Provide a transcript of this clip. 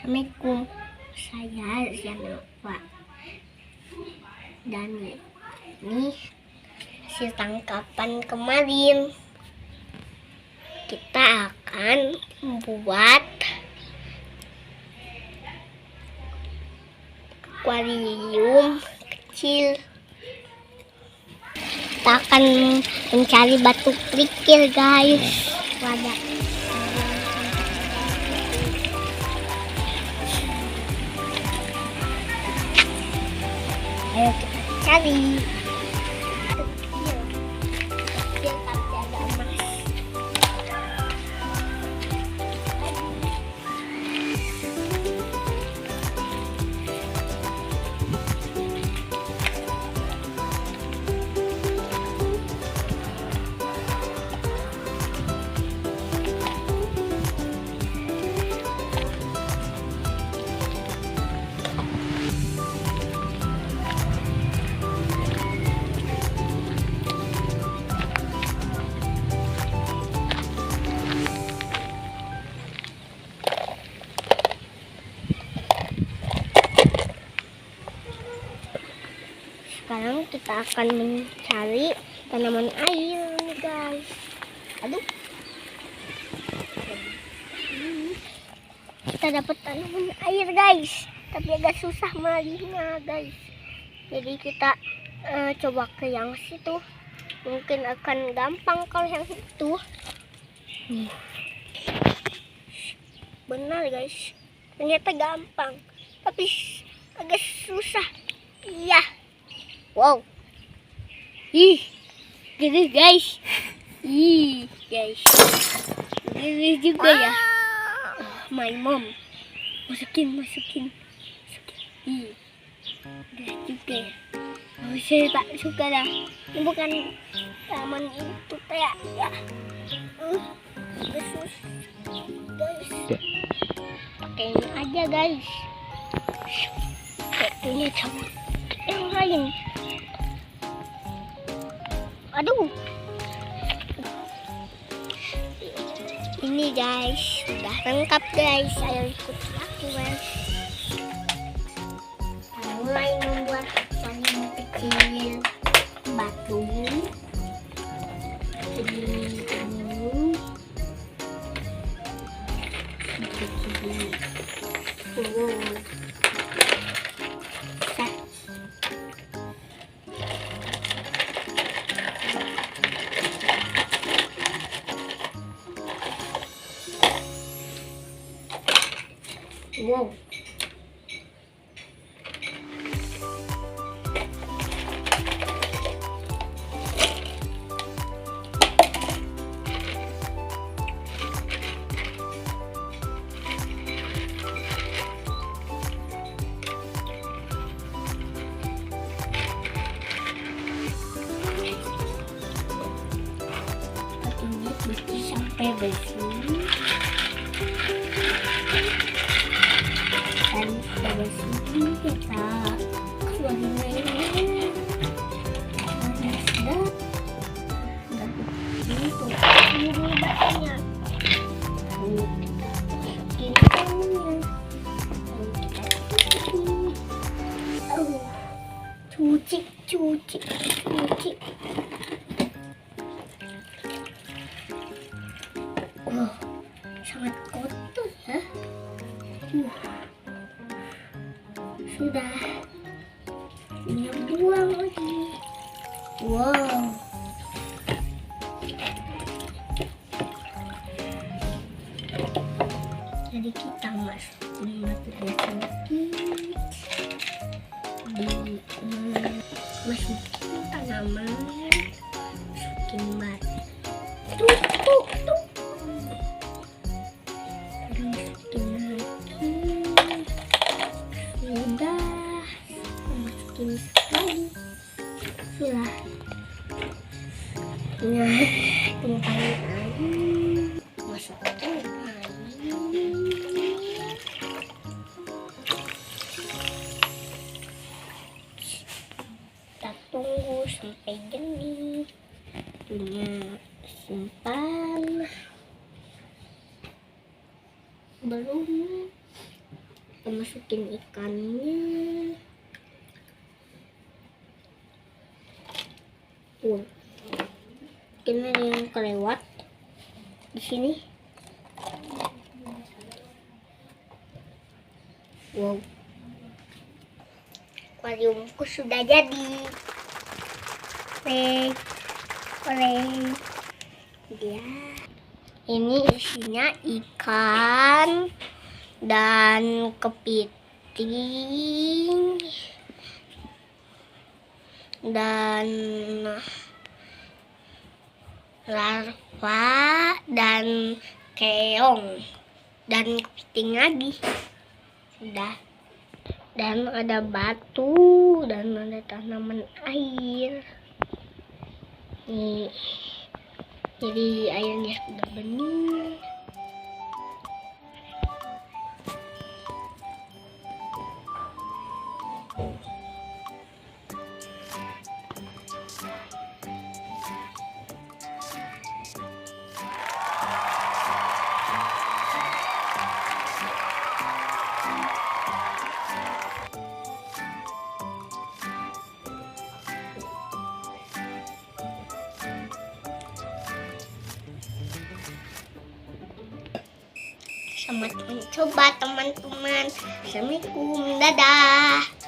Assalamualaikum, saya Semoga, dan ini hasil tangkapan kemarin. Kita akan membuat akuarium kecil. Kita akan mencari batu kerikil, guys. Wadah. Ayo kita cari. Kecil tapi ada emas. Sekarang kita akan mencari tanaman air nih, guys. Aduh, kita dapat tanaman air, guys, tapi agak susah meraihnya, guys. Jadi kita coba ke yang situ, mungkin akan gampang kalau yang itu. Benar, guys, ternyata gampang tapi agak susah. Iya. Wow. Ih, gede, guys. Ih, guys. Gede juga ya. My mom. Masukin. Ih. Gede juga ya. Oh, saya tak suka dah. Ini bukan taman itu kayak ya. Besus. Guys. Pakai ini aja, guys. Kayak punya sama yang lain. Aduh, ini guys sudah lengkap, guys. Ayo ikut aku, guys. Kita mulai membuat akuarium kecil. Batu ini wow. Ini bersih sampai bersih. Dan dari sini kita keluarin ini. Sudah itu ini dulu batunya. Lalu kita masukin daunnya. Lalu kita cuci. Oh, sangat kotor ya. Sudah, ini buang lagi. Wow. Jadi kita masukin batunya sedikit, masukin tanaman, masukin batu. Sudah tumpang air, masukin air. Kita tunggu sampai jernih. Punya simpan belum Kita masukin ikannya. Mungkin ada yang kelewat di sini. Wow, akuariumku sudah jadi. Oleh dia. Ini isinya ikan dan kepiting dan larva dan keong dan kepiting lagi. Sudah. Dan ada batu dan ada tanaman air. Nih. Jadi airnya sudah bening. Selamat mencoba teman-teman. Assalamualaikum, dadah.